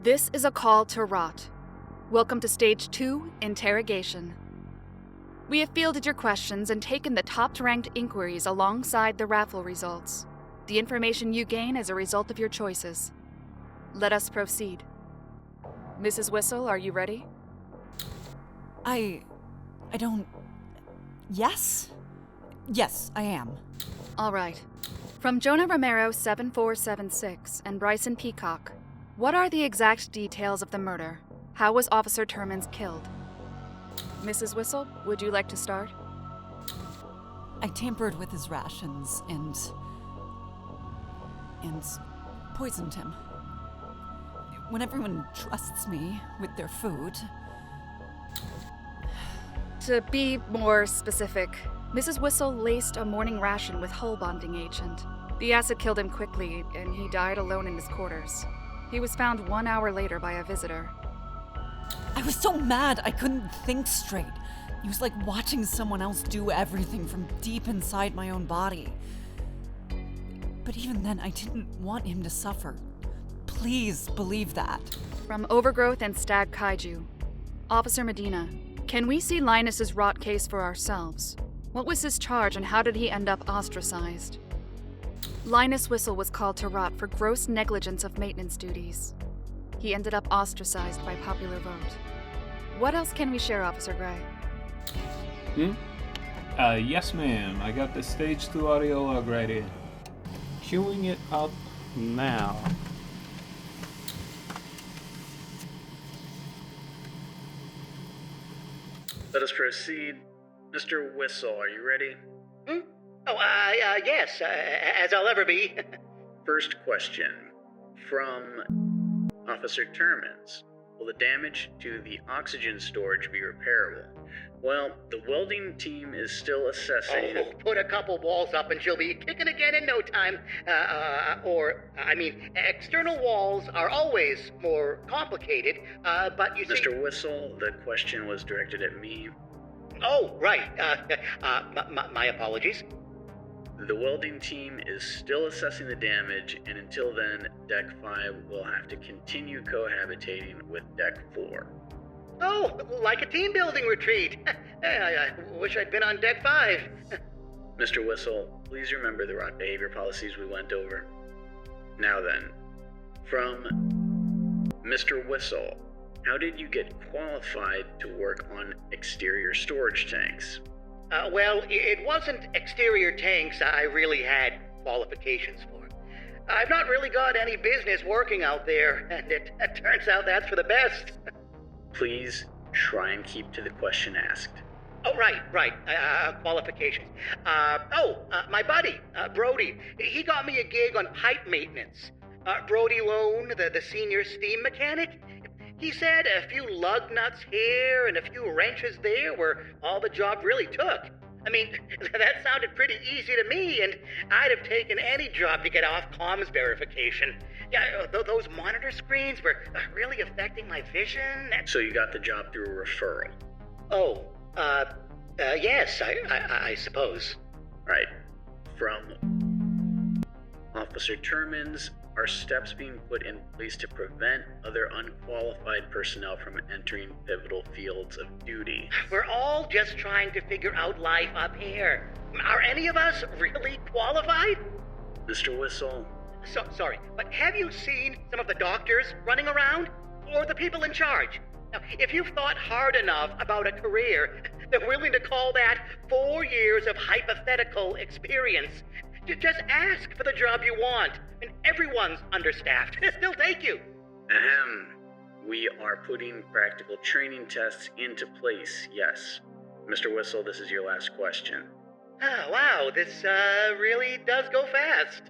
This is a call to R.O.T. Welcome to Stage 2, Interrogation. We have fielded your questions and taken the top-ranked inquiries alongside the raffle results. The information you gain as a result of your choices. Let us proceed. Mrs. Whistle, are you ready? I don't... Yes? Yes, I am. All right. From Jonah Romero 7476 and Bryson Peacock, what are the exact details of the murder? How was Officer Termins killed? Mrs. Whistle, would you like to start? I tampered with his rations and poisoned him. When everyone trusts me with their food... To be more specific, Mrs. Whistle laced a morning ration with hull bonding agent. The acid killed him quickly, and he died alone in his quarters. He was found 1 hour later by a visitor. I was so mad I couldn't think straight. It was like watching someone else do everything from deep inside my own body. But even then, I didn't want him to suffer. Please believe that. From Overgrowth and Stag Kaiju, Officer Medina, can we see Linus's R.O.T case for ourselves? What was his charge and how did he end up ostracized? Linus Whistle was called to R.O.T for gross negligence of maintenance duties. He ended up ostracized by popular vote. What else can we share, Officer Gray? Yes ma'am, I got the Stage 2 audio log right here. Queuing it up now. Let us proceed. Mr. Whistle, are you ready? Yes, as I'll ever be. First question. From Officer Termins. Will the damage to the oxygen storage be repairable? Well, the welding team is still assessing... Oh, put a couple walls up and she'll be kicking again in no time. External walls are always more complicated, but you see... Mr. Whistle, the question was directed at me. Oh, right. My apologies. The welding team is still assessing the damage, and until then, Deck 5 will have to continue cohabitating with Deck 4. Oh, like a team building retreat. I wish I'd been on Deck 5. Mr. Whistle, please remember the R.O.T behavior policies we went over. Now then, from Mr. Whistle, how did you get qualified to work on exterior storage tanks? Well, it wasn't exterior tanks I really had qualifications for. I've not really got any business working out there, and it turns out that's for the best. Please try and keep to the question asked. Oh, right. Qualifications. My buddy, Brody, he got me a gig on pipe maintenance. Brody Lone, the senior steam mechanic, he said a few lug nuts here and a few wrenches there were all the job really took. I mean, that sounded pretty easy to me, and I'd have taken any job to get off comms verification. Yeah, those monitor screens were really affecting my vision. So you got the job through a referral? Oh, yes, I suppose. Right. From Officer Termins, are steps being put in place to prevent other unqualified personnel from entering pivotal fields of duty? We're all just trying to figure out life up here. Are any of us really qualified? Mr. Whistle? Sorry, but have you seen some of the doctors running around? Or the people in charge? Now, if you've thought hard enough about a career, they're willing to call that 4 years of hypothetical experience. Just ask for the job you want, and everyone's understaffed. They'll take you. Ahem. We are putting practical training tests into place, yes. Mr. Whistle, this is your last question. Oh, wow, this really does go fast.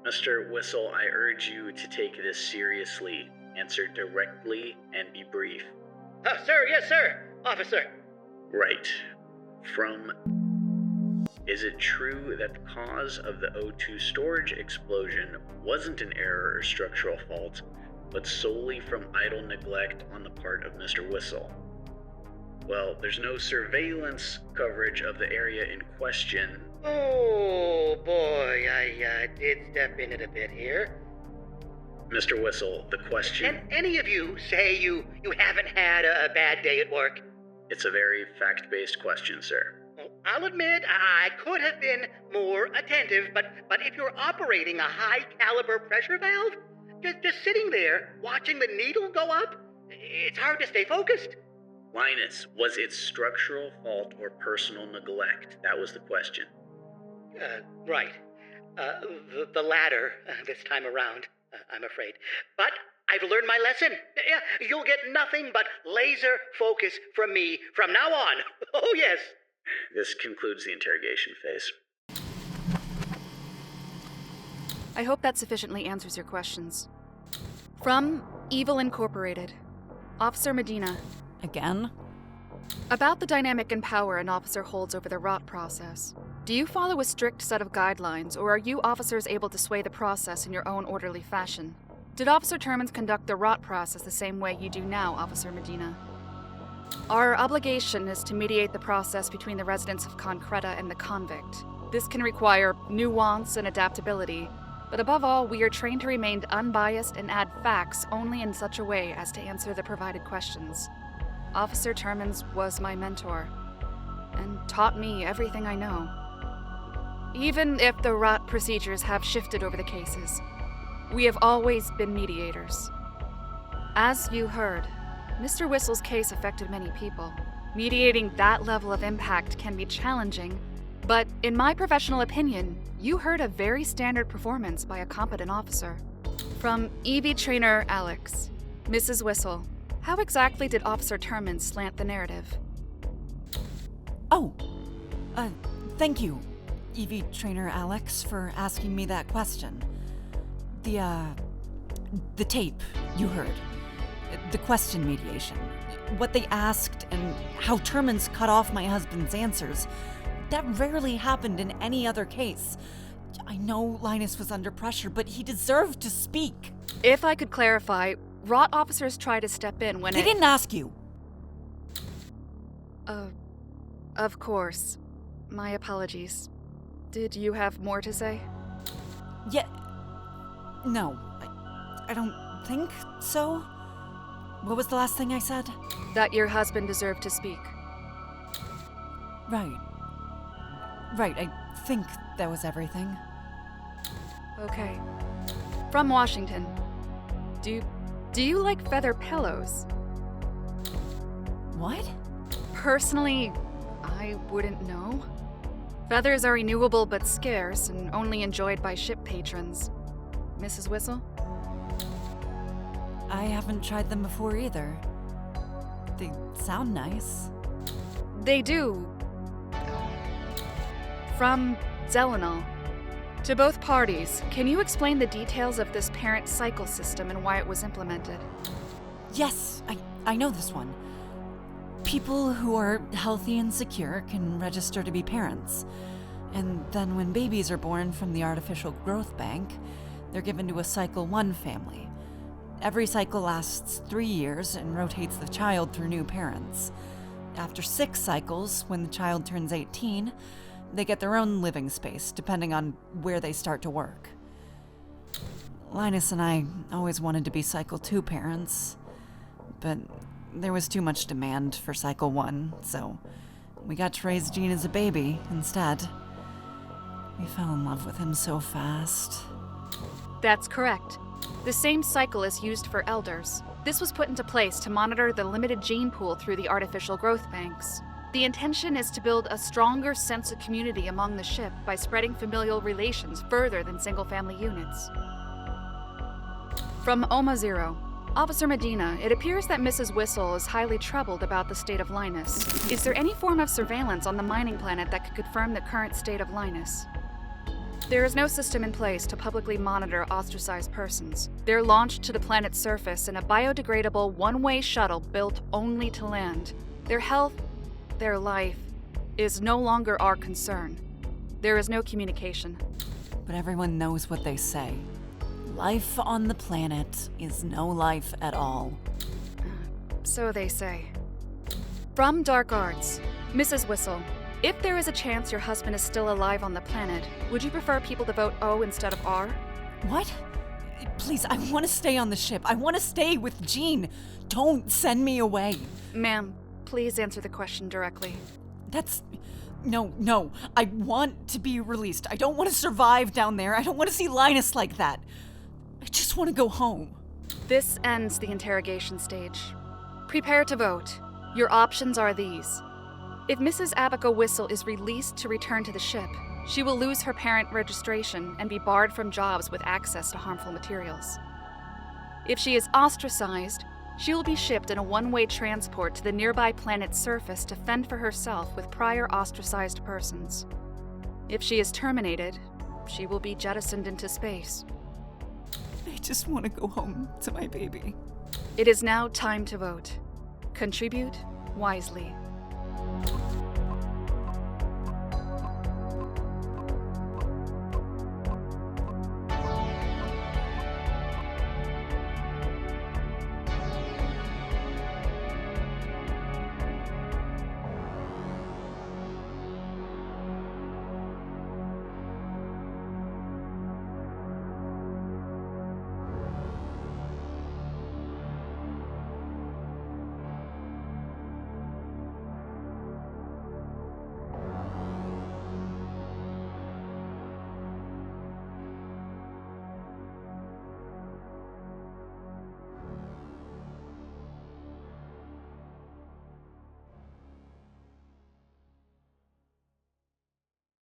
Mr. Whistle, I urge you to take this seriously. Answer directly and be brief. Sir, yes, sir. Officer. Right. From... Is it true that the cause of the O2 storage explosion wasn't an error or structural fault, but solely from idle neglect on the part of Mr. Whistle? Well, there's no surveillance coverage of the area in question. Oh boy, I did step in it a bit here. Mr. Whistle, the question... Can any of you say you haven't had a bad day at work? It's a very fact-based question, sir. Well, I'll admit I could have been more attentive, but if you're operating a high-caliber pressure valve, just sitting there watching the needle go up, it's hard to stay focused. Linus, was it structural fault or personal neglect? That was the question. Right. The latter this time around, I'm afraid. But I've learned my lesson. Yeah, you'll get nothing but laser focus from me from now on. Oh, yes. This concludes the interrogation phase. I hope that sufficiently answers your questions. From Evil Incorporated, Officer Medina. Again? About the dynamic and power an officer holds over the R.O.T process. Do you follow a strict set of guidelines, or are you officers able to sway the process in your own orderly fashion? Did Officer Termins conduct the R.O.T process the same way you do now, Officer Medina? Our obligation is to mediate the process between the residents of Concreta and the convict. This can require nuance and adaptability, but above all, we are trained to remain unbiased and add facts only in such a way as to answer the provided questions. Officer Termins was my mentor, and taught me everything I know. Even if the R.O.T procedures have shifted over the cases, we have always been mediators. As you heard, Mr. Whistle's case affected many people. Mediating that level of impact can be challenging, but in my professional opinion, you heard a very standard performance by a competent officer. From EV trainer Alex, Mrs. Whistle, how exactly did Officer Termins slant the narrative? Oh, thank you, EV trainer Alex, for asking me that question. The tape you heard. The question mediation. What they asked and how Termins cut off my husband's answers. That rarely happened in any other case. I know Linus was under pressure, but he deserved to speak. If I could clarify, R.O.T officers try to step in when They didn't ask you. Of course. My apologies. Did you have more to say? Yeah. No, I don't think so. What was the last thing I said? That your husband deserved to speak. Right, I think that was everything. Okay. From Washington. Do you like feather pillows? What? Personally, I wouldn't know. Feathers are renewable but scarce and only enjoyed by ship patrons. Mrs. Whistle? I haven't tried them before either. They sound nice. They do. From Zelenol. To both parties, can you explain the details of this parent cycle system and why it was implemented? Yes, I know this one. People who are healthy and secure can register to be parents. And then when babies are born from the artificial growth bank, they're given to a Cycle 1 family. Every cycle lasts 3 years and rotates the child through new parents. After 6 cycles, when the child turns 18, they get their own living space, depending on where they start to work. Linus and I always wanted to be Cycle 2 parents, but there was too much demand for Cycle 1, so we got to raise Gene as a baby instead. We fell in love with him so fast. That's correct. The same cycle is used for elders. This was put into place to monitor the limited gene pool through the artificial growth banks. The intention is to build a stronger sense of community among the ship by spreading familial relations further than single-family units. From Oma Zero. Officer Medina, it appears that Mrs. Whistle is highly troubled about the state of Linus. Is there any form of surveillance on the mining planet that could confirm the current state of Linus? There is no system in place to publicly monitor ostracized persons. They're launched to the planet's surface in a biodegradable one-way shuttle built only to land. Their health, their life, is no longer our concern. There is no communication. But everyone knows what they say. Life on the planet is no life at all. So they say. From Dark Arts, Mrs. Whistle, if there is a chance your husband is still alive on the planet, would you prefer people to vote O instead of R? What? Please, I want to stay on the ship. I want to stay with Jean. Don't send me away. Ma'am, please answer the question directly. No. I want to be released. I don't want to survive down there. I don't want to see Linus like that. I just want to go home. This ends the interrogation stage. Prepare to vote. Your options are these. If Mrs. Abigail Whistle is released to return to the ship, she will lose her parent registration and be barred from jobs with access to harmful materials. If she is ostracized, she will be shipped in a one-way transport to the nearby planet's surface to fend for herself with prior ostracized persons. If she is terminated, she will be jettisoned into space. I just want to go home to my baby. It is now time to vote. Contribute wisely.